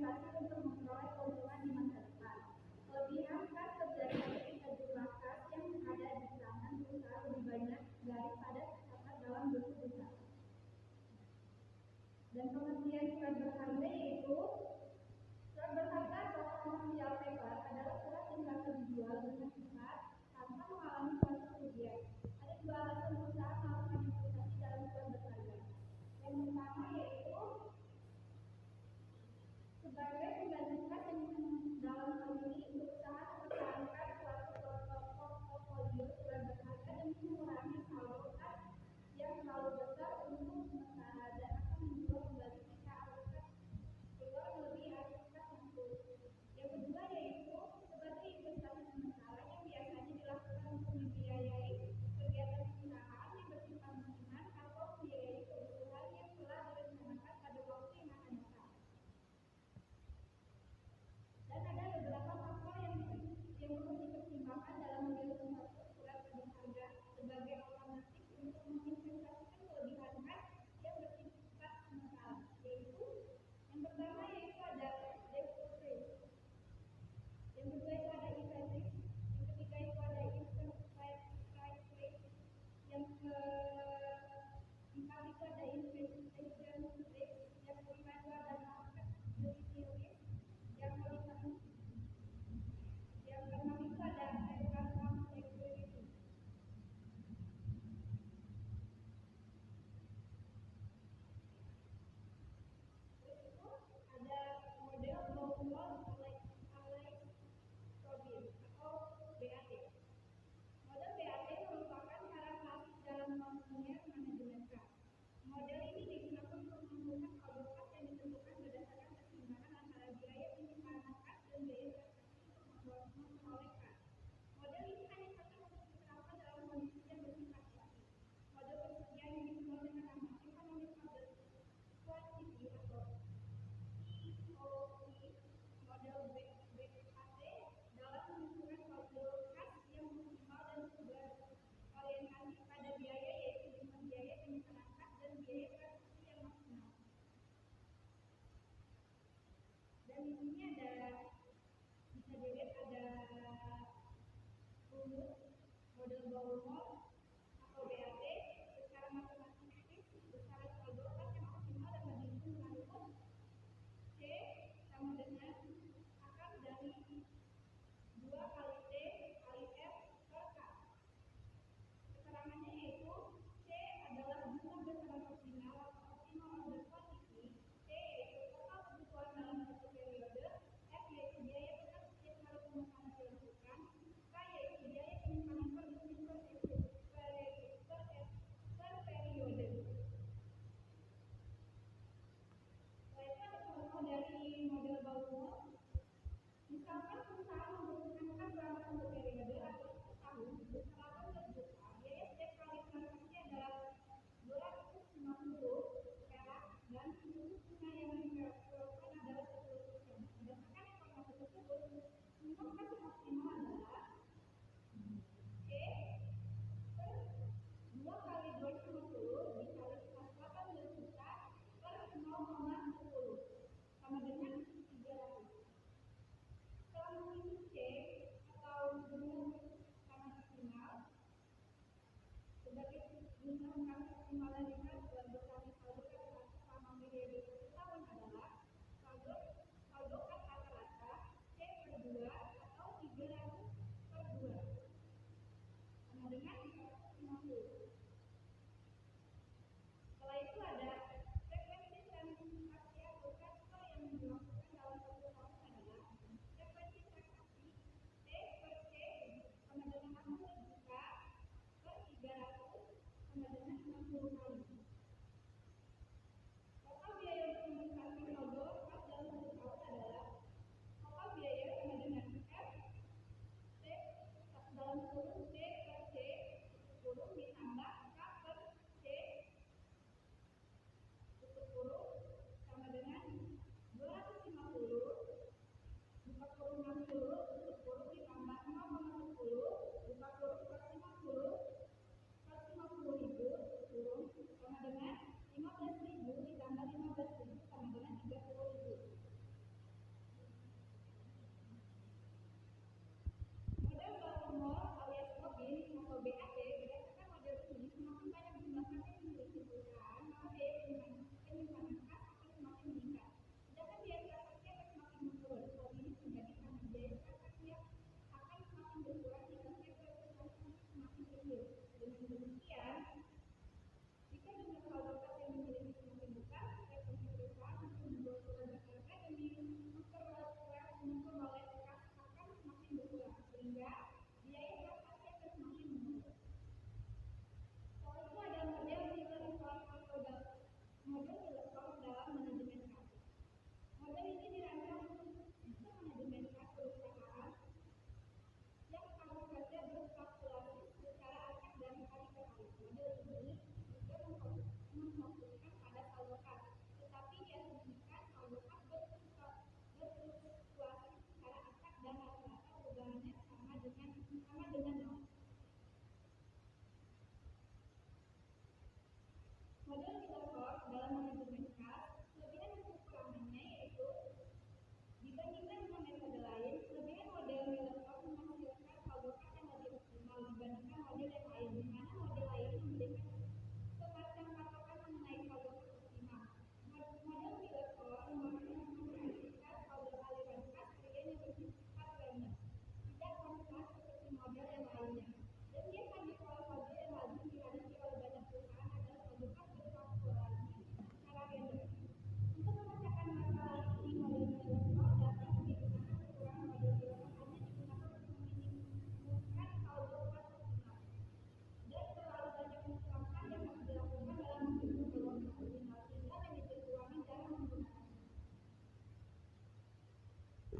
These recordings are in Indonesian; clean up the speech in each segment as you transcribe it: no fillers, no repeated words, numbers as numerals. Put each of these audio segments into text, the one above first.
berinvestasi untuk memperoleh keuntungan di masa depan. Kelebihan kan terjadi ketika jumlah kas yang ada di tangan perusahaan lebih banyak daripada tercatat dalam buku besar. Dan pengertian surat berharga yaitu surat berharga atau commercial paper adalah surat yang dapat dijual dengan cepat tanpa mengalami suatu kerugian. Ada dua alasan perusahaan melakukan investasi dalam surat berharga. Yang pertama yaitu sebagai pengganti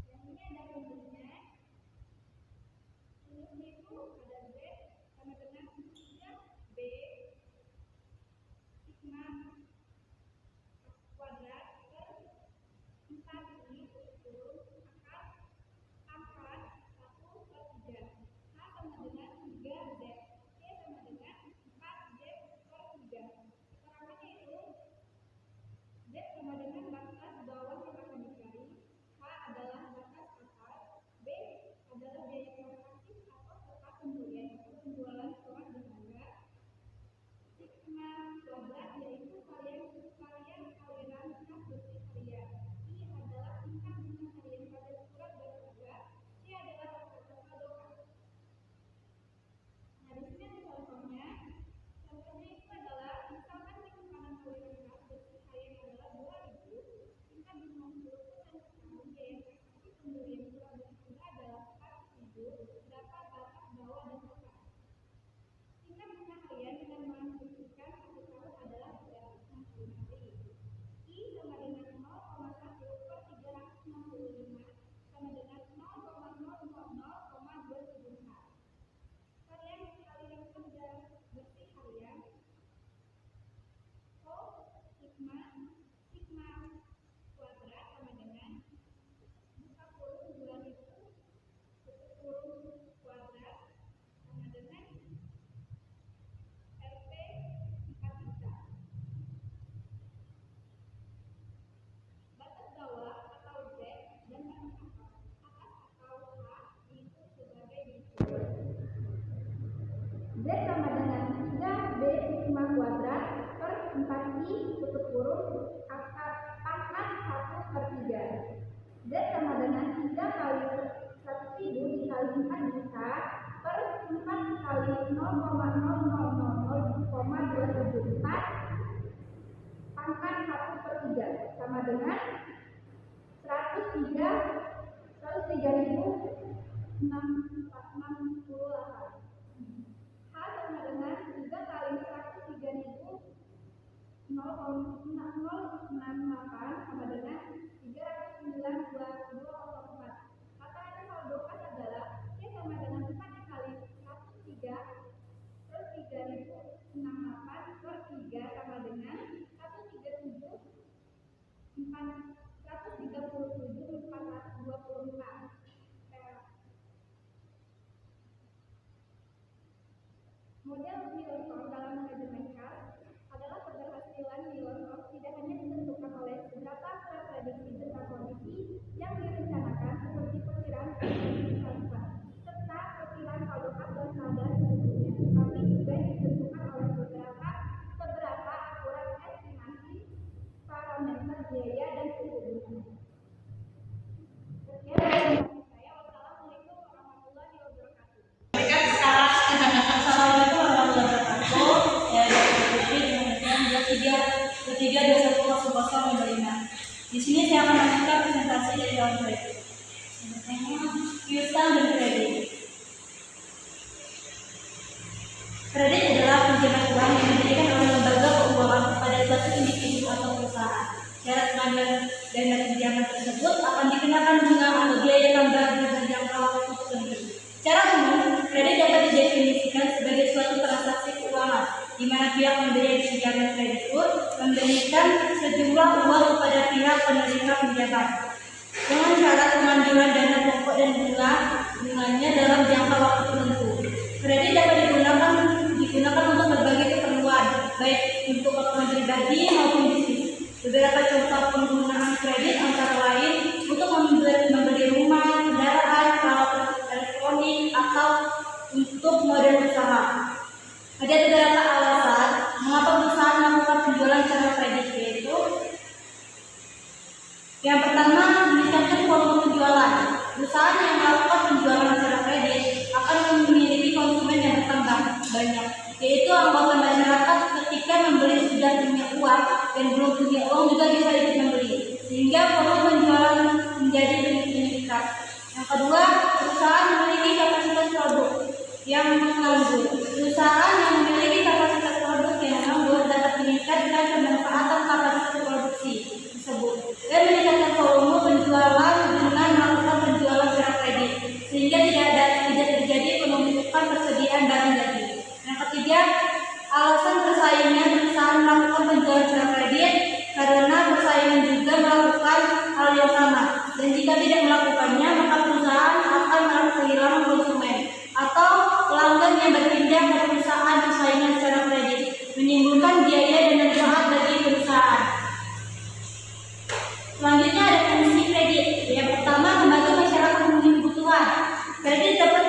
Yang ini ada rumusnya. Rumusnya itu ada Z sama dengan 3B sigma kuadrat per 4 ini turun angkat 1/3. H sama dengan 3Z. C sama dengan 4Z/3. Keterangannya itu Z sama dengan batas bawah yang akan dicari, H adalah batas atas, B adalah biaya transaksi atau tetap penjualan setelah berharga, sigma kuadrat yaitu varian aliran kas bersih harian. I adalah tingkat bunga harian pada surat berharga, C adalah rata-rata saldo kas. Nah, di sini ada contohnya. Contohnya itu adalah misalkan simpanan aliran kas bersih harian adalah 2.000, tingkat bunga 10% per tahun, biaya transaksi pembelian surat berharga adalah 4.000, berapa batas bawah dan atas. Tingkat bunga harian dengan mengasumsikan 1 tahun adalah 360 hari. I sama dengan 0,1/365 sama dengan 0,000,270 H. Varian aliran kerja bersih harian O sigma kuadrat sama dengan buka kurung 2000 tutup kurung kuadrat sama dengan RP 4 juta. Batas bawah atau Z dan batas atas atau H dihitung sebagai berikut. Z sama dengan 3B sigma kuadrat per 4I tutup kurung pangkat 1/3. Z sama dengan 3 kali 1.000 dikali 4 juta per 4 kali 0,000,274 pangkat 1/3 sama dengan 103.668. H sama dengan 3 kali 103.068 sama dengan 309.204. Rata-rata saldo kas adalah C sama dengan 4 kali 103.368/3 sama dengan 137.424. Model milestone dalam manajemen kas adalah keberhasilan milestone tidak hanya ditentukan oleh seberapa akurat prediksi tentang kondisi yang direncanakan seperti perkiraan transfer serta perkiraan saldo kas dan saldo sebelumnya, tetapi juga ditentukan oleh seberapa akurat estimasi parameter biaya dan suku bunga. Sekian presentasi saya. Wassalamualaikum warahmatullahi wabarakatuh. Assalamualaikum warahmatullahi wabarakatuh. Ya, ketiga 210055. Di sini saya akan lanjutkan presentasi dari dalam kredit. Piutang dan kredit. Kredit adalah pinjaman uang yang diberikan oleh lembaga keuangan kepada suatu individu atau perusahaan. Syarat pengambilan dana pinjaman tersebut akan dikenakan bunga atau biaya tambahan dengan jangka waktu tertentu. Secara umum, kredit dapat didefinisikan sebagai suatu transaksi keuangan di mana pihak pemberi pinjaman kreditur memberikan sejumlah uang kepada pihak penerima pinjaman dengan syarat pengambilan dana pokok dan bunganya dalam jangka waktu tertentu. Kredit dapat digunakan untuk berbagai keperluan, baik untuk keperluan pribadi maupun bisnis. Beberapa contoh penggunaan kredit antara lain untuk membeli rumah, kendaraan, peralatan elektronik, atau untuk modal usaha. Ada beberapa alasan mengapa perusahaan melakukan penjualan secara kredit, yaitu yang pertama, meningkatkan volume penjualan. Perusahaan yang melakukan penjualan secara kredit akan memiliki konsumen yang bertambah banyak, yaitu anggota masyarakat ketika membeli sudah punya uang dan belum punya uang juga bisa ikut membeli, sehingga volume penjualan menjadi meningkat. Yang kedua, perusahaan memiliki kapasitas produk yang menganggur. Perusahaan yang memiliki kapasitas produk yang menganggur dapat meningkatkan pemanfaatan kapasitas produksi tersebut dan meningkatkan volume penjualan dengan melakukan jika tidak melakukannya, maka perusahaan akan merasa kehilangan konsumen atau pelanggan yang berpindah ke perusahaan persaingan secara kredit, menimbulkan biaya dan manfaat bagi perusahaan. Selanjutnya ada fungsi kredit. Yang pertama, membantu masyarakat memenuhi kebutuhan. Kredit dapat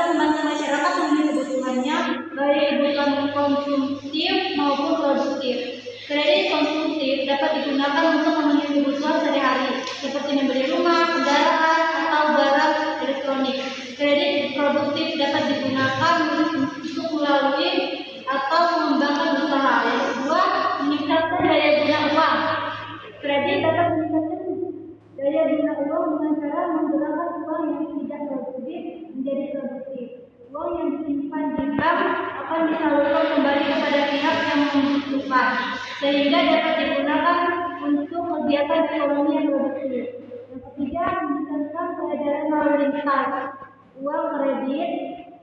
membantu masyarakat memenuhi kebutuhannya, baik kebutuhan konsumtif maupun produktif. Kredit konsumtif dapat digunakan untuk memenuhi kebutuhan sehari-hari, seperti membeli rumah, kendaraan, atau barang elektronik. Kredit produktif dapat digunakan untuk melalui atau mengembangkan usaha. Yang kedua, meningkatkan daya guna uang. Kredit dapat meningkatkan daya guna uang dengan cara menggerakkan uang yang tidak produktif menjadi produktif. Uang yang disimpan di bank akan disalurkan kembali kepada pihak yang membutuhkan, sehingga dapat digunakan untuk kegiatan ekonomi yang produktif. Yang ketiga, meningkatkan peredaran lalu lintas. Uang kredit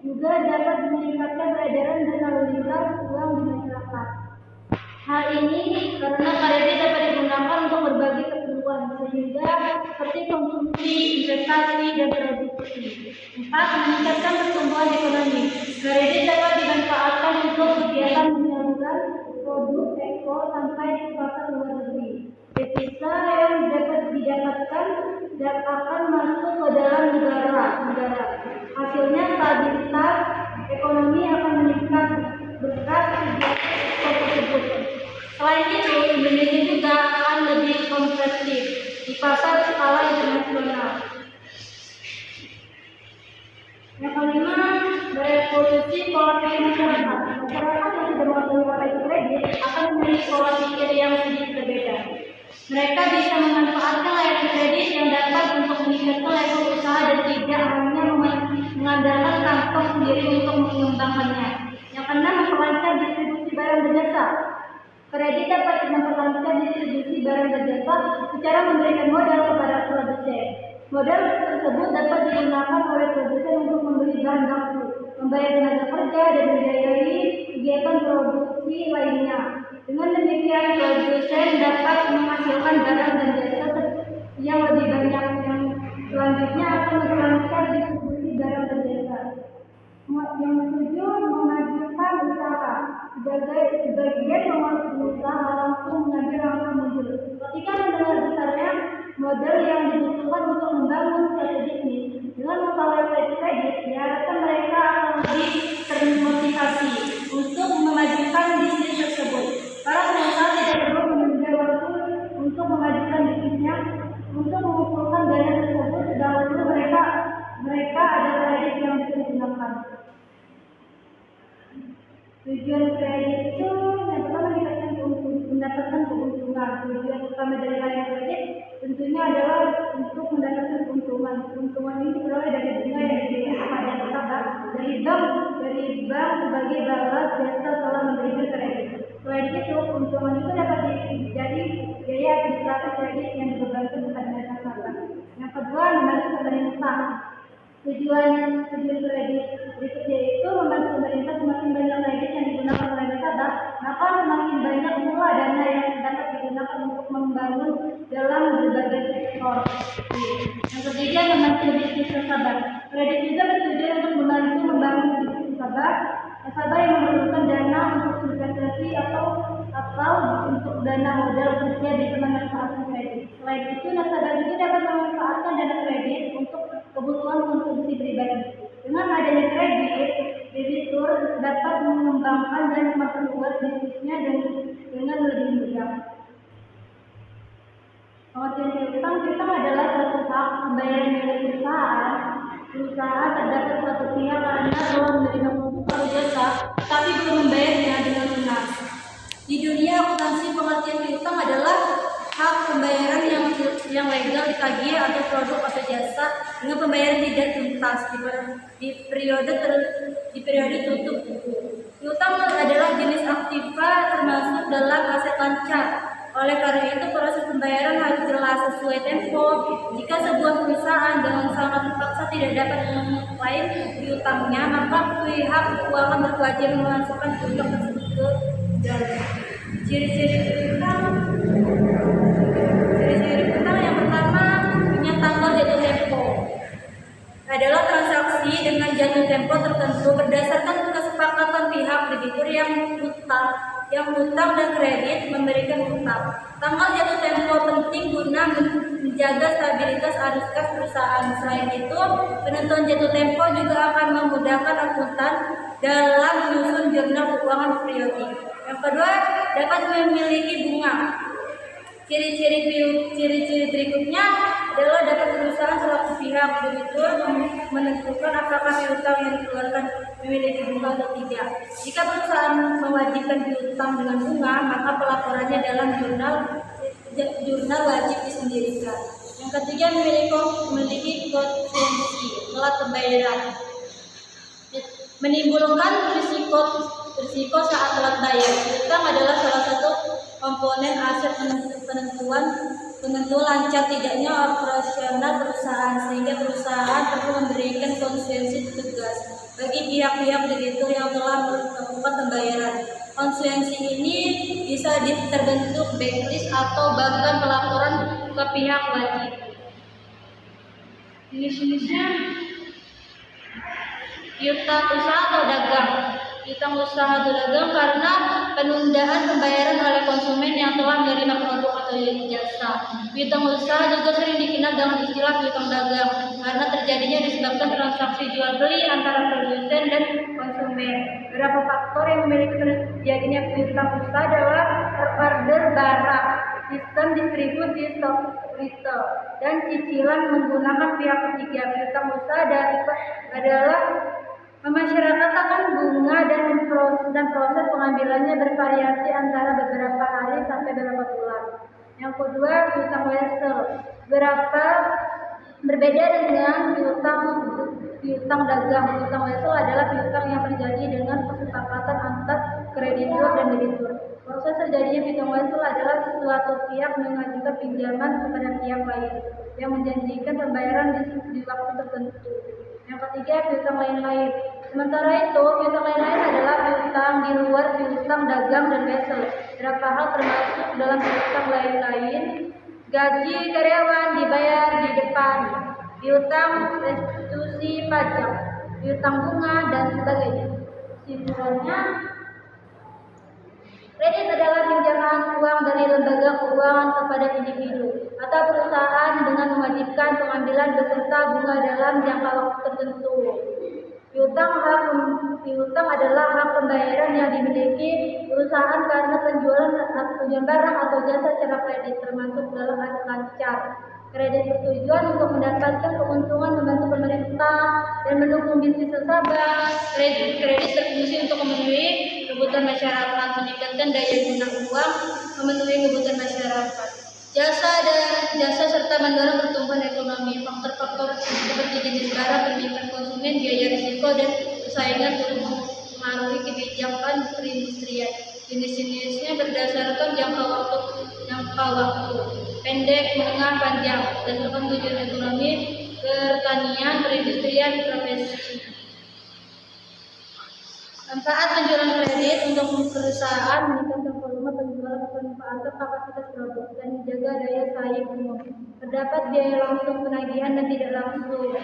juga dapat meningkatkan peredaran dan lalu lintas uang di masyarakat. Hal ini karena kredit dapat digunakan untuk berbagai keperluan, sehingga seperti konsumsi, investasi, dan produksi. 4. Meningkatkan pertumbuhan ekonomi. Kredit dapat dimanfaatkan untuk kegiatan penyaluran produk ekspor sampai ke pasar luar negeri. Devisa yang dapat didapatkan akan masuk ke dalam negara. Hasilnya stabilitas ekonomi akan meningkat berkat kegiatan ekspor tersebut. Selain itu, Indonesia juga akan lebih kompetitif di pasar skala internasional. Yang kelima, berevolusi pola pikir masyarakat. Masyarakat yang sudah mengetahui apa itu kredit akan memiliki pola pikir yang sedikit berbeda. Mereka bisa memanfaatkan layanan kredit yang dapat untuk meningkatkan level usaha dan tidak hanya mengandalkan kantong sendiri untuk mengembangkannya. Yang keenam, memperlancar distribusi barang dan jasa. Kredit dapat memperlancar distribusi barang dan jasa secara memberikan modal kepada produsen. Modal tersebut dapat digunakan oleh produsen untuk membeli bahan baku, membayar tenaga kerja, dan membiayai kegiatan produksi lainnya. Dengan demikian, produsen dapat menghasilkan barang dan jasa yang lebih banyak, yang selanjutnya akan memperlancar distribusi barang dan jasa. Yang ketujuh, memajukan usaha. Sebagian pengusaha langsung mengambil langkah mundur ketika mendengar besarnya modal yang dibutuhkan untuk membangun suatu bisnis. Dengan memperoleh kredit, diharapkan mereka akan lebih termotivasi untuk memajukan bisnis tersebut. Para pengusaha tidak perlu menunda waktu untuk memajukan bisnisnya. Untuk mengumpulkan dana tersebut, dahulu mereka ada kredit yang bisa digunakan. Tujuan kredit itu yang pertama mendapatkan keuntungan. Tujuan utama dari layanan kredit tentunya adalah untuk mendapatkan keuntungan. Keuntungan ini diperoleh dari bunga yang diberikan kepada nasabah dari bank sebagai balas jasa telah memberikan kredit. Selain itu, keuntungan itu dapat jadi biaya administratif kredit yang dibebankan kepada nasabah. Yang kedua, membantu pemerintah. Tujuan kredit berikutnya itu membantu pemerintah. Semakin banyak kredit yang digunakan oleh nasabah, maka semakin banyak pula dana yang dapat digunakan untuk membangun dalam berbagai sektor. Yang ketiga, membantu bisnis nasabah. Kredit juga bertujuan untuk membantu membangun bisnis nasabah yang memerlukan dana untuk investasi atau untuk dana modal kerja bisa memanfaatkan kredit. Selain itu, nasabah juga dapat memanfaatkan dana kredit untuk kebutuhan konsumsi pribadi. Dengan adanya kredit, debitur dapat mengembangkan dan memperluas bisnisnya dengan lebih mudah. Pengertian piutang adalah suatu hak pembayaran milik perusahaan. Perusahaan terdapat suatu pihak karena telah menerima produk atau jasa, tapi belum membayarnya dengan lunas. Di dunia akuntansi, pengertian piutang adalah hak pembayaran yang legal ditagih atau produk atau jasa dengan pembayaran tidak tuntas di periode tutup buku. Piutang adalah jenis aktiva termasuk dalam aset lancar. Oleh karena itu, proses pembayaran harus jelas sesuai tempo. Jika sebuah perusahaan dengan sangat terpaksa tidak dapat mengklaim piutangnya, maka pihak keuangan berkewajiban memasukkan piutang tersebut ke dalam. Ciri-ciri piutang yang pertama, menyatakan jatuh tempo tertentu berdasarkan kesepakatan pihak debitur yang hutang dan kredit memberikan hutang. Tanggal jatuh tempo penting guna menjaga stabilitas arus kas perusahaan. Selain itu, penentuan jatuh tempo juga akan memudahkan akuntan dalam menyusun jurnal keuangan periodik. Yang kedua, dapat memiliki bunga. Ciri-ciri berikutnya adalah dapat perusahaan selaku pihak debitur menentukan apakah piutang yang dikeluarkan memiliki bunga atau tidak. Jika perusahaan mewajibkan piutang dengan bunga, maka pelaporannya dalam jurnal wajib disendirikan. Yang ketiga, memiliki konsekuensi telat pembayaran, menimbulkan risiko saat telat bayar. Piutang adalah salah satu komponen aset penentu lancar tidaknya operasional perusahaan, sehingga perusahaan perlu memberikan konsekuensi tegas bagi pihak-pihak debitur yang telah melakukan pembayaran. Konsekuensi ini bisa terbentuk blacklist atau bahkan pelaporan ke pihak wajib. Jenis-jenisnya piutang usaha atau dagang. Piutang usaha atau dagang karena penundaan pembayaran oleh konsumen yang telah menerima produk atau jasa. Piutang usaha juga sering dikenal dengan istilah piutang dagang karena terjadinya disebabkan transaksi jual beli antara produsen dan konsumen. Beberapa faktor yang memiliki terjadinya piutang usaha adalah order barang, sistem distribusi stok retail, dan cicilan menggunakan pihak ketiga. Piutang usaha adalah memasyarakatkan bunga dan proses pengambilannya bervariasi antara beberapa hari sampai beberapa bulan. Yang kedua, piutang wesel. Berbeda dengan piutang dagang. Piutang wesel adalah piutang yang terjadi dengan kesepakatan antar kreditur dan debitur. Proses terjadinya piutang wesel adalah suatu pihak mengajukan pinjaman kepada pihak lain yang menjanjikan pembayaran di waktu tertentu. Yang ketiga, piutang lain-lain. Sementara itu, piutang lain-lain adalah piutang di luar piutang dagang dan wesel. Beberapa hal termasuk dalam piutang lain-lain: gaji karyawan dibayar di depan, piutang restitusi pajak, piutang bunga, dan sebagainya. Kesimpulannya, kredit adalah pinjaman uang dari lembaga keuangan kepada individu atau perusahaan dengan mewajibkan pengambilan beserta bunga dalam jangka waktu tertentu. Piutang adalah hak pembayaran yang dimiliki perusahaan karena penjualan barang atau jasa secara kredit, termasuk dalam aset lancar. Kredit bertujuan untuk mendapatkan keuntungan, membantu pemerintah, dan mendukung bisnis nasabah. Kredit berfungsi untuk memenuhi kebutuhan masyarakat, meningkatkan daya guna uang, memenuhi kebutuhan masyarakat. Jasa serta mendorong pertumbuhan ekonomi. Faktor-faktor seperti jenis barang, permintaan konsumen, biaya risiko, dan persaingan turut mempengaruhi kebijakan perindustrian. Jenis-jenisnya berdasarkan jangka waktu pendek, menengah, panjang, berdasarkan tujuan ekonomi, pertanian, perindustrian, profesi. Manfaat penjualan kredit untuk perusahaan: meningkatkan volume penjualan, memanfaatkan kapasitas produk, dan menjaga daya saing umum. Terdapat biaya langsung penagihan dan tidak langsung.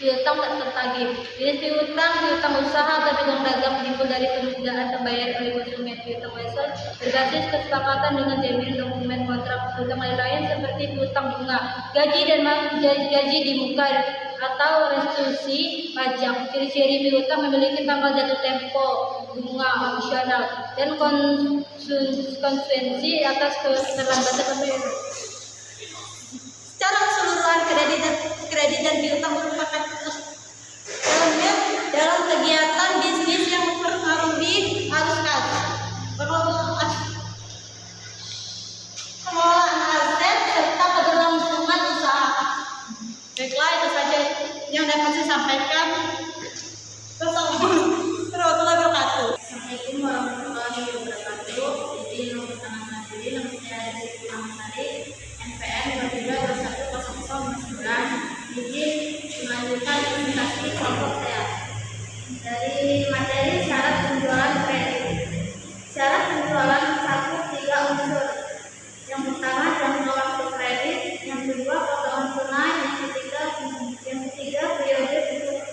Piutang tak tertagih. Jenis piutang usaha atau piutang dagang timbul dari penundaan pembayaran oleh konsumen. Piutang wesel berbasis kesepakatan dengan jaminan dokumen kontrak. Piutang lain-lain seperti piutang bunga, gaji di muka, atau restitusi pajak. Ciri-ciri piutang memiliki tanggal jatuh tempo, bunga opsional, dan konsekuensi atas keterlambatan pembayaran. Secara keseluruhan, kredit dan piutang merupakan elemen dalam kegiatan bisnis yang mempengaruhi arus kas, pengelolaan aset, serta keberlangsungan usaha. Baiklah, itu saja yang dapat saya sampaikan. Assalamualaikum warahmatullahi wabarakatuh. Izin untuk tangan diri, nama saya Rizky Ahmadi, NPM 222109. Izin melanjutkan presentasi kelompok saya dari materi syarat penjualan kredit. Syarat penjualan 3 unsur. Yang pertama, jangka waktu kredit. Yang kedua, potongan tunai. Yang ketiga periode untuk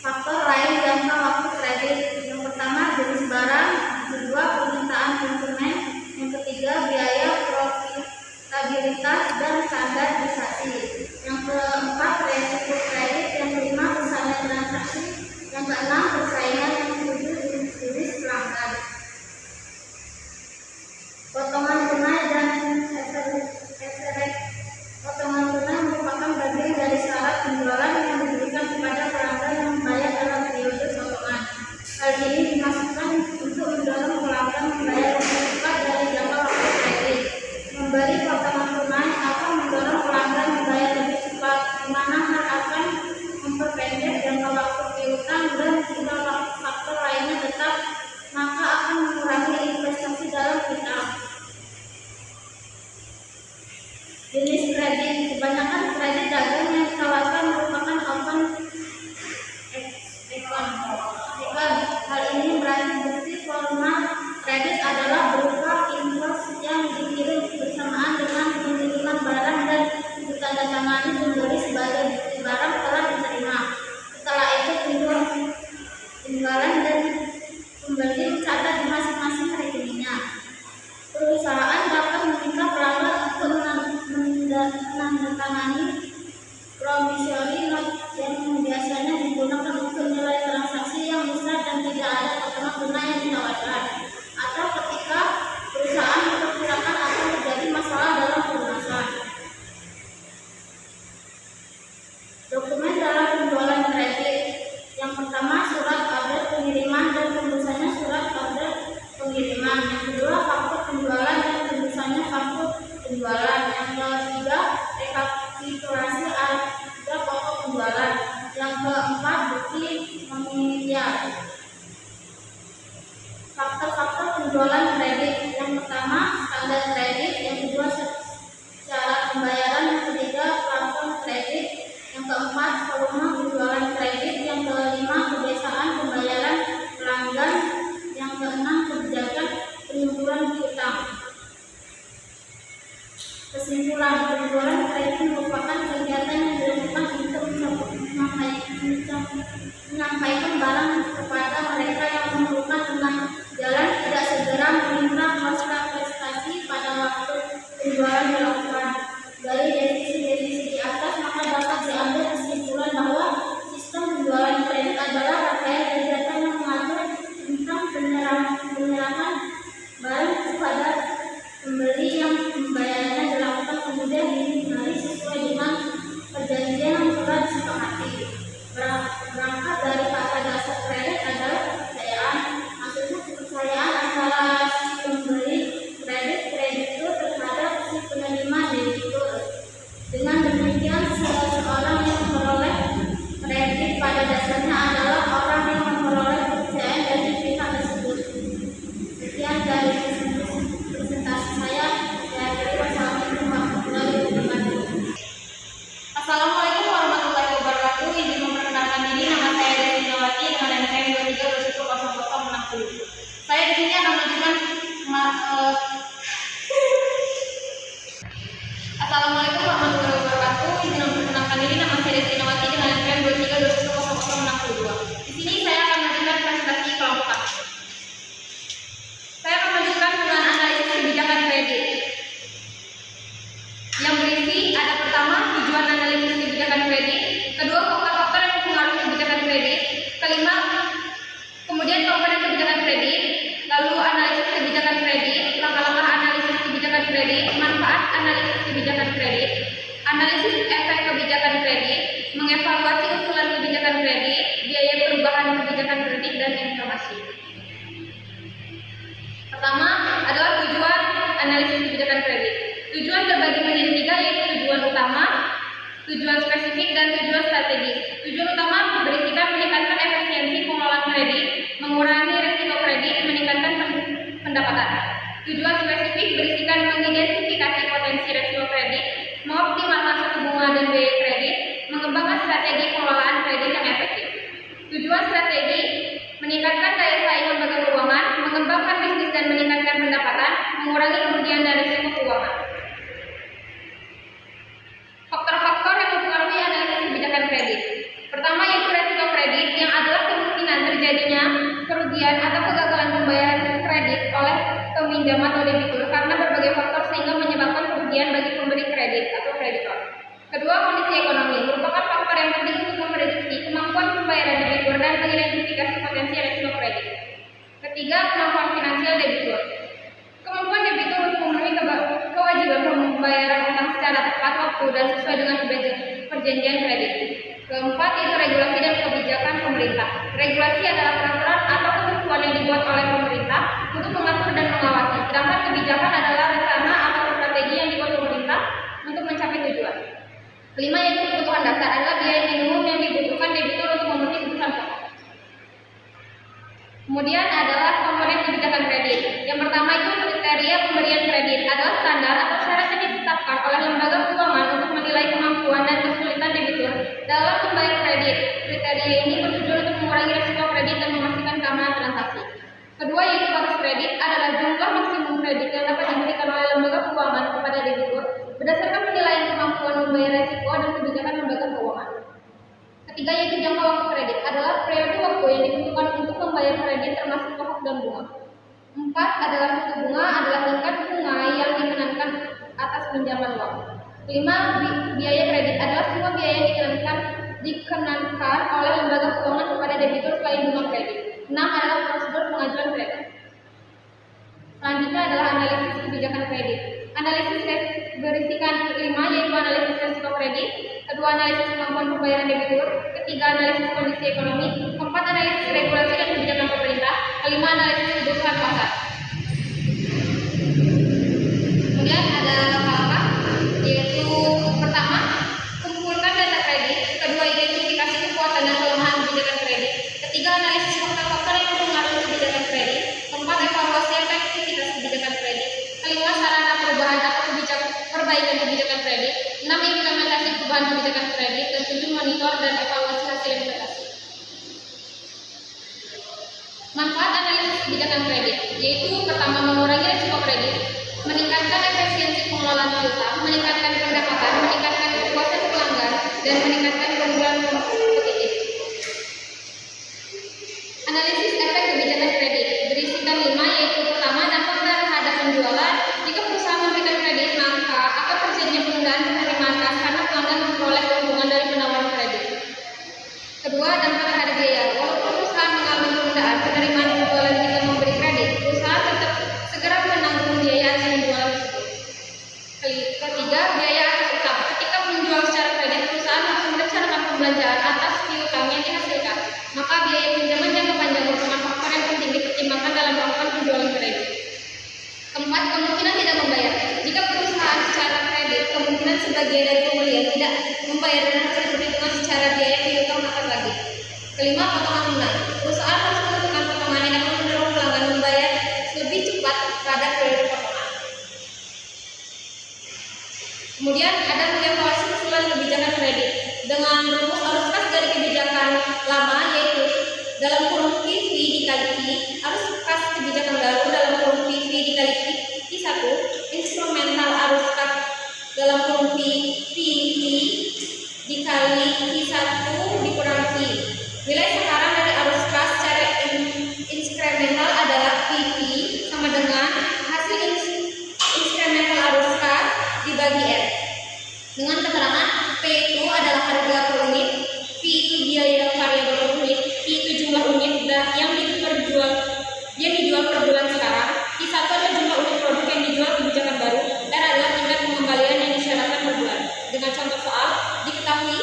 Faktor lain jangka waktu kredit. Yang pertama, jenis barang. Yang kedua, permintaan konsumen. Yang ketiga, biaya, profitabilitas, dan standarisasi. Yang keempat, resiko kredit. Yang kelima, usaha transaksi. Yang keenam, persaingan. Yang ketujuh, jenis pelanggan. Potongan tunai dan exerek. Potongan tunai merupakan bagian dari syarat penjualan yang diberikan kepada pelanggan yang membayar dalam periode potongan. Hal ini dimaksudkan untuk mendorong pelanggan membayar lebih cepat dari jangka waktu kredit. Memberi potongan tunai akan mendorong pelanggan membayar lebih cepat, di mana hal akan memperpendek jangka waktu piutang, dan jika faktor lainnya tetap, maka akan mengurangi investasi dalam piutang. Jenis kredit. Kebanyakan kredit dagang yang ditawarkan merupakan open account. Hal ini berarti formal kredit adalah berupa invoice yang dikirim bersamaan dengan pengiriman barang dan ditandatangani pembeli sebagai bukti barang telah diterima. Setelah itu penjualan dan pembeli mencatat di masing-masing rekeningnya. Perusahaan dapat meminta pelanggan untuk menandatangani promissory note yang biasanya digunakan untuk nilai transaksi yang besar dan tidak ada potongan tunai yang ditawarkan, atau ketika perusahaan memperkirakan akan terjadi masalah dalam pelunasan. Dokumen dalam penjualan kredit. Yang pertama, surat order pengiriman dan tembusannya surat order pengiriman. Yang kedua, faktur penjualan dan tembusannya faktur penjualan. Yang ketiga, rekapitulasi harga pokok penjualan. Yang keempat, bukti nominal. Faktor-faktor penjualan kredit. Yang pertama, standar kredit. Yang kedua, syarat pembayaran. Yang ketiga, plafon kredit. Yang keempat, volume penjualan kredit. Yang kelima, kebiasaan pembayaran pelanggan. Yang keenam, kebijakan penyimpulan piutang. Kesimpulan, penjualan kredit merupakan kegiatan yang dilakukan untuk menyampaikan barang kepada mereka yang memerlukan dengan jalan tidak segera meminta prestasi pada waktu penjualan dilakukan. Dari definisi di atas, maka dapat diambil kesimpulan bahwa sistem penjualan kredit adalah rangkaian kegiatan yang mengatur tentang penyerahan barang kepada pembeli yang pembayarannya dilakukan kemudian dinilai sesuai dengan perjanjian yang telah disepakati. Berangkat dari kata dasar kredit adalah kepercayaan. Maksudnya kepercayaan antara si pembeli kreditur terhadap si penerima debitur. Dengan demikian, seseorang yang memperoleh kredit pada dasarnya adalah orang yang memperoleh kepercayaan dari pihak tersebut. Sekian dari presentasi saya. Assalamualaikum warahmatullahi wabarakatuh. Izin memperkenalkan diri, nama saya Desi Nawati dengan NPM 23210060. Saya di sini akan menunjukkan Assalamualaikum warahmatullahi wabarakatuh. Izin memperkenalkan diri, nama saya Desi Nawati dengan NPM 23210062. Di sini saya akan menunjukkan presentasi kelompok A. Saya akan menunjukkan dengan analisis kebijakan kredit yang berisi ada pertama tujuan analisis kebijakan kredit, kedua faktor-faktor yang mempengaruhi kebijakan kredit, kelima kemudian komponen kebijakan kredit, lalu analisis kebijakan kredit, langkah-langkah analisis kebijakan kredit, manfaat analisis kebijakan kredit, analisis efek kebijakan kredit, mengevaluasi usulan kebijakan kredit, biaya perubahan kebijakan kredit, dan informasi. Pertama adalah tujuan analisis kebijakan kredit. Tujuan terbagi menjadi tiga, yaitu tujuan utama, tujuan spesifik, dan tujuan strategis. Tujuan utama berisikan meningkatkan efisiensi pengelolaan kredit, mengurangi risiko kredit, meningkatkan pendapatan. Tujuan spesifik berisikan mengidentifikasi potensi risiko kredit, mengoptimalkan suku bunga dan biaya kredit, mengembangkan strategi pengelolaan kredit yang efektif. Tujuan strategi meningkatkan daya saing lembaga keuangan, mengembangkan bisnis dan meningkatkan pendapatan, mengurangi kerugian dan risiko keuangan. Faktor-faktor yang mempengaruhi analisis kebijakan kredit. Pertama yaitu risiko kredit yang ada pinjaman atau debitur karena berbagai faktor sehingga menyebabkan kerugian bagi pemberi kredit atau kreditor. Kedua, kondisi ekonomi merupakan faktor yang penting untuk memprediksi kemampuan pembayaran debitur dan mengidentifikasi potensi risiko kredit. Ketiga, kemampuan finansial debitur. Kemampuan debitur untuk memenuhi kewajiban pembayaran utang secara tepat waktu dan sesuai dengan perjanjian kredit. Keempat, yaitu regulasi dan kebijakan pemerintah. Regulasi adalah peraturan atau ketentuan yang dibuat oleh pemerintah untuk mengatur dan mengawasi, sedangkan kebijakan adalah rencana atau strategi yang dibuat pemerintah untuk mencapai tujuan. Kelima, yaitu kebutuhan dasar adalah biaya minimum yang dibutuhkan debitur untuk memenuhi kebutuhan pokok. Kemudian adalah komponen kebijakan kredit. Yang pertama itu kriteria pemberian kredit adalah standar atau syarat yang ditetapkan oleh lembaga keuangan untuk menilai kemampuan dan kesulitan debitur dalam membayar kredit. Kriteria ini bertujuan untuk mengurangi risiko kredit dan memastikan keamanan transaksi. Kedua, yaitu batas kredit adalah jumlah maksimum kredit yang dapat diberikan oleh lembaga keuangan kepada debitur berdasarkan penilaian kemampuan membayar risiko dan kebijakan lembaga keuangan. Ketiga, yaitu jangka waktu kredit adalah periode waktu yang ditentukan untuk membayar kredit termasuk pokok dan bunga. Empat adalah suku bunga adalah tingkat bunga yang dikenakan atas pinjaman uang. Kelima, biaya kredit adalah semua biaya yang dikenakan oleh lembaga keuangan kepada debitur selain bunga kredit. Enam adalah prosedur pengajuan kredit. Selanjutnya adalah analisis kebijakan kredit. Analisis berisikan 5, yaitu analisis risiko kredit. Kedua, analisis kemampuan pembayaran debitur. Ketiga, analisis kondisi ekonomi. Keempat, analisis regulasi dan kebijakan pemerintah. Kelima, analisis kebutuhan pasar. Kemudian ada apa? Yaitu pertama, kumpulkan data kredit. Kedua, identifikasi kekuatan dan kelemahan kebijakan kredit. Ketiga, analisis faktor-faktor yang mempengaruhi kebijakan kredit. Keempat, evaluasi efektivitas kebijakan kredit. Kelima, sarana perubahan atau perbaikan kebijakan kredit. 6, implementasi perubahan kebijakan kredit. Dan 7, monitor dan evaluasi hasil implementasi. Manfaat analisis kebijakan kredit, yaitu pertama, mengurangi risiko kredit, meningkatkan efisiensi pengelolaan piutang, meningkatkan pendapatan, meningkatkan kepuasan pelanggan, dan meningkatkan keunggulan kompetitif. Analisis efek kebijakan kredit berisikan 5, yaitu pertama, dampak terhadap penjualan. Jika perusahaan memberikan kredit, maka akan terjadinya penundaan penerimaan kas karena pelanggan memperoleh keuntungan dari penawaran kredit. Kedua, dampak terhadap biaya. Walaupun perusahaan mengalami penundaan penerimaan penjualan jika memberi kredit, perusahaan tetap segera menanggung biaya atas penjualan tersebut. Ketiga, biaya atas utang. Ketika menjual secara kredit, perusahaan harus merencanakan pembelanjaan atas piutang yang dihasilkan. Maka biaya pinjaman jangka panjang merupakan faktor yang penting dipertimbangkan dalam melakukan penjualan kredit. Keempat, kemungkinan tidak membayar. Jika perusahaan secara kredit, kemungkinan sebagian dari pembelian tidak membayar dan harus diperhitungkan secara biaya piutang akan lagi. Kelima, potongan tunai. Perusahaan harus menentukan potongan yang dapat mendorong pelanggan membayar lebih cepat pada periode potongan. Kemudian ada mengevaluasi keseluruhan kebijakan kredit dengan rumus arus kas dari kebijakan lama, yaitu dalam kurung PV dikali Q, arus kas kebijakan baru dalam kurung PV dikali Q1, instrumental arus kas dalam kurung PV dikali Q1 dikurang Q. Nilai sekarang dari arus kas secara inskremental adalah PV sama dengan hasil inskremental arus kas dibagi R. Dengan keterangan P itu adalah harga per unit, P itu biaya variabel per unit, Q itu jumlah unit yang dijual per bulan sekarang, Q1 adalah jumlah unit produk yang dijual kebijakan baru, R adalah tingkat pengembalian yang disyaratkan per bulan. Dengan contoh soal, diketahui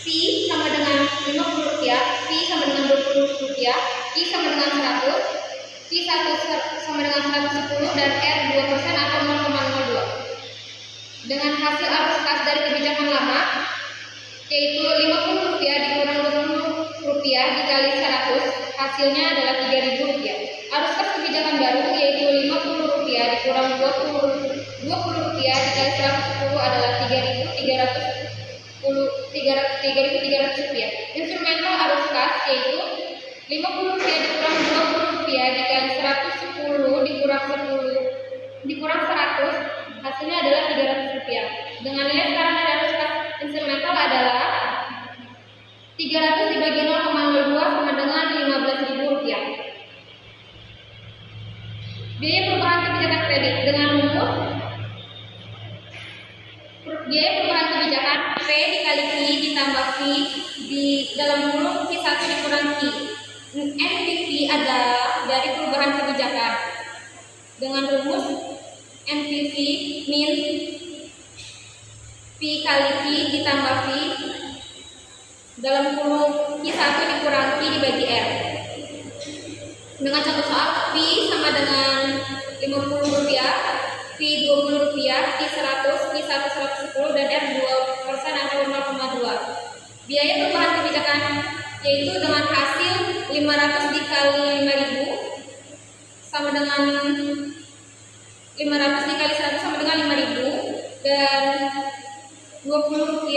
P sama dengan Rp50, P sama dengan Rp20, Q sama dengan 100, Q1 sama dengan 110, dan R 2% atau 0,02. Dengan hasil arus kas dari kebijakan lama, yaitu Rp50 dikurang Rp20 dikali 100, hasilnya adalah Rp3.000. Arus kas kebijakan baru, yaitu Rp50 dikurang Rp20 dikali 110 adalah Rp3.300. Instrumental arus kas, yaitu Rp50 dikurang Rp20 dikali 110 dikurang 100, hasilnya adalah Rp300. Dengan nilai sekarang dari arus kas instrumental adalah 300 dibagi 0,02 sama dengan Rp15.000. Biaya perubahan kebijakan kredit dengan rumus biaya perubahan kebijakan P dikali Q ditambah V di dalam kurung Q1 dikurang Q. NPV adalah dari perubahan kebijakan dengan rumus NPV min P kali Q ditambah V dalam kurung Q1 dikurang Q dibagi R. Dengan contoh soal, P sama dengan Rp50, P Rp20, Q 100, Q 110, dan R 2% atau 0,2. Biaya perubahan kebijakan yaitu dengan hasil 500 dikali 5.000 sama dengan 500 dikali 100 sama dengan 5.000, dan Rp20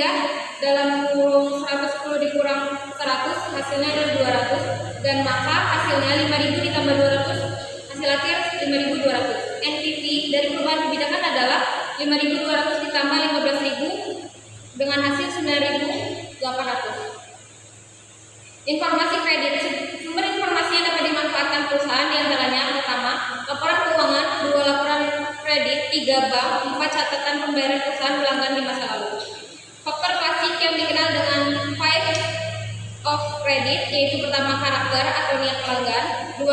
dalam kurung 110 dikurang 100 hasilnya adalah 200, dan maka hasilnya 5.000 ditambah 200 hasil akhir 5.200. NPV dari perubahan kebijakan adalah 5.200 ditambah 15.000 dengan hasil 9.800. Informasi kredit. Sumber informasi yang dapat dimanfaatkan perusahaan diantaranya: pertama, laporan keuangan, 2 laporan kredit, 3 bank, 4 catatan pembayaran perusahaan pelanggan di masa lalu. Faktor klasik yang dikenal dengan 5 of credit yaitu pertama, karakter atau niat pelanggan, 2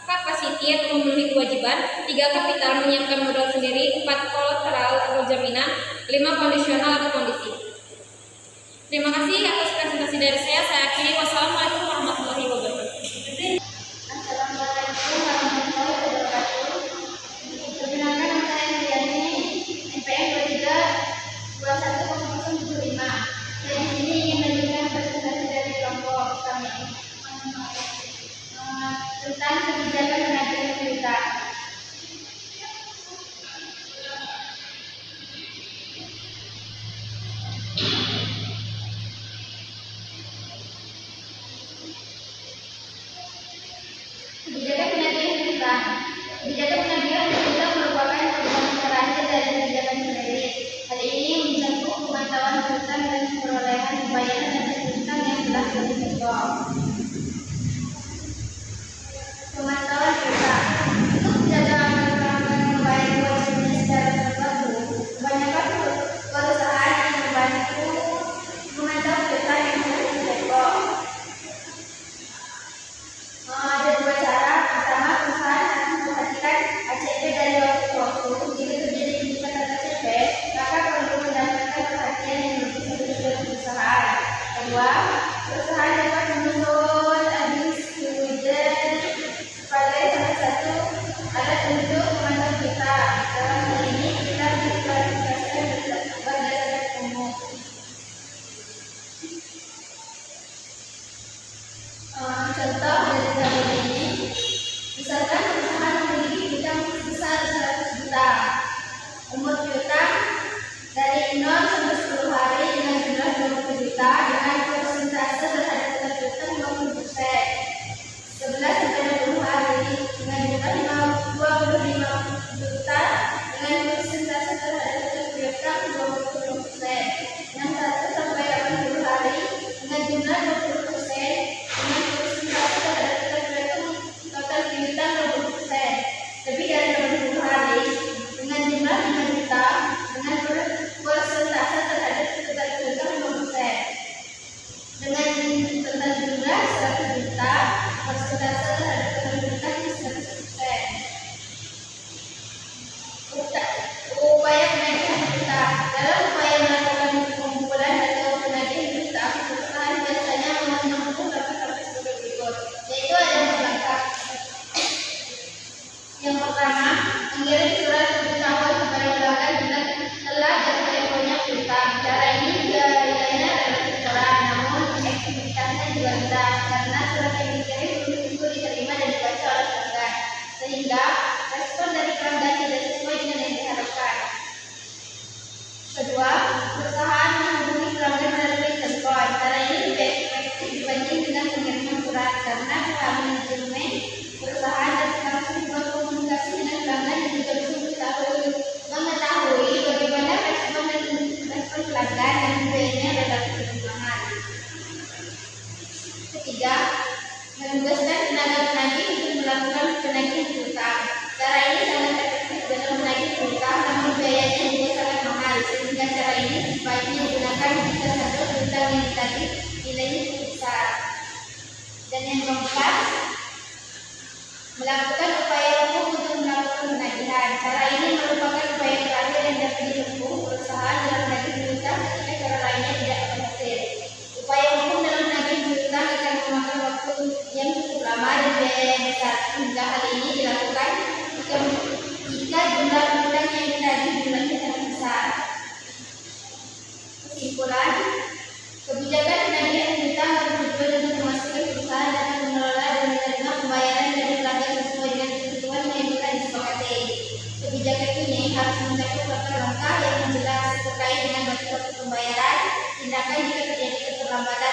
capacity atau memenuhi kewajiban, 3 kapital menyiapkan modal sendiri, 4 kolateral atau jaminan, 5 kondisional atau kondisi. Terima kasih atas presentasi dari saya. Saya akhiri. Wassalamualaikum warahmatullahi wabarakatuh. Assalamualaikum warahmatullahi wabarakatuh. Perkenalkan, nama saya Mariani, NPM 23210075. Saya di sini ingin memberikan presentasi dari kelompok kami tentang kebijakan manajemen berita. Kebijakan manajemen berita. Kebijakan manajemen berita merupakan perubahan terakhir dari kebijakan kredit. Hal ini mencakup pemantauan hutang dan perolehan pembayaran atas hutang yang telah ditutup. Pemantauan hutang. Untuk menjaga pelanggan membayar kewajibannya secara tepat, kebanyakan perusahaan yang membantu memantau hutang yang telah ditutup. Ada 2 cara. Pertama, perusahaan akan memperhatikan ACP dari waktu ke waktu. Jika terjadi peningkatan ACP, maka perlu mendapatkan perhatian yang lebih serius dari perusahaan. Kedua, perusahaan dapat menuntut dividen sebagai salah satu alat untuk memantau kita. Dalam hal ini, kita diklarifikasikan berdasarkan umum. Contoh dari tabel ini, misalkan perusahaan memiliki hutang sebesar 100 juta. Umur piutang dari 0 sampai 10 hari dengan jumlah 20 juta dengan persentase terhadap total piutang 50%. 11 sampai 20 hari dengan jumlah 25 juta dengan persentase terhadap total piutang 20%. 61 sampai 80 hari dengan jumlah 20% dengan persentase terhadap total piutang 20%. Lebih dari 80 hari dengan jumlah 5 juta dengan persentase terhadap total piutang 50%. Dengan total jumlah 100 juta, persentase terhadap total piutang 100%. Upaya penagihan berita. Dalam upaya melakukan pengumpulan atau penagihan berita, perusahaan biasanya menempuh langkah-langkah sebagai berikut, yaitu ada 4 langkah. Yang pertama, mengirim surat pemberitahuan kepada pelanggan bila telah jatuh temponya berhutang. Cara ini biayanya relatif murah, namun efektivitasnya juga rendah karena surat yang dikirim belum tentu diterima dan dibaca oleh pelanggan, sehingga respon dari pelanggan tidak sesuai dengan yang diharapkan. Kedua, perusahaan menghubungi pelanggan melalui telepon. Cara ini lebih efektif dibanding dengan pengiriman surat karena pihak manajemen perusahaan dan langsung berkomunikasi dengan pelanggan dan juga bisa mengetahui bagaimana respon pelanggan dan biayanya relatif lebih mahal. Ketiga, menugaskan tenaga penagih untuk melakukan penagihan hutang. Cara ini sangat sebaiknya digunakan jika satu piutang yang ditagih nilainya cukup besar. Dan yang keempat, melakukan upaya hukum untuk melakukan penagihan. Cara ini merupakan upaya terakhir yang dapat ditempuh perusahaan dalam menagih piutang ketika cara lainnya tidak berhasil. Upaya hukum dalam menagih piutang akan memakan waktu yang cukup lama dan biaya yang besar. Hingga hal ini dilakukan jika jumlah piutang yang ditagih jumlahnya sangat besar. Kesimpulan, kebijakan penagihan piutang bertujuan untuk memastikan perusahaan dapat mengelola dan menerima pembayaran dari pelanggan sesuai dengan ketentuan yang telah disepakati. Kebijakan ini harus mencakup langkah-langkah yang jelas terkait dengan batas waktu pembayaran, tindakan jika terjadi keterlambatan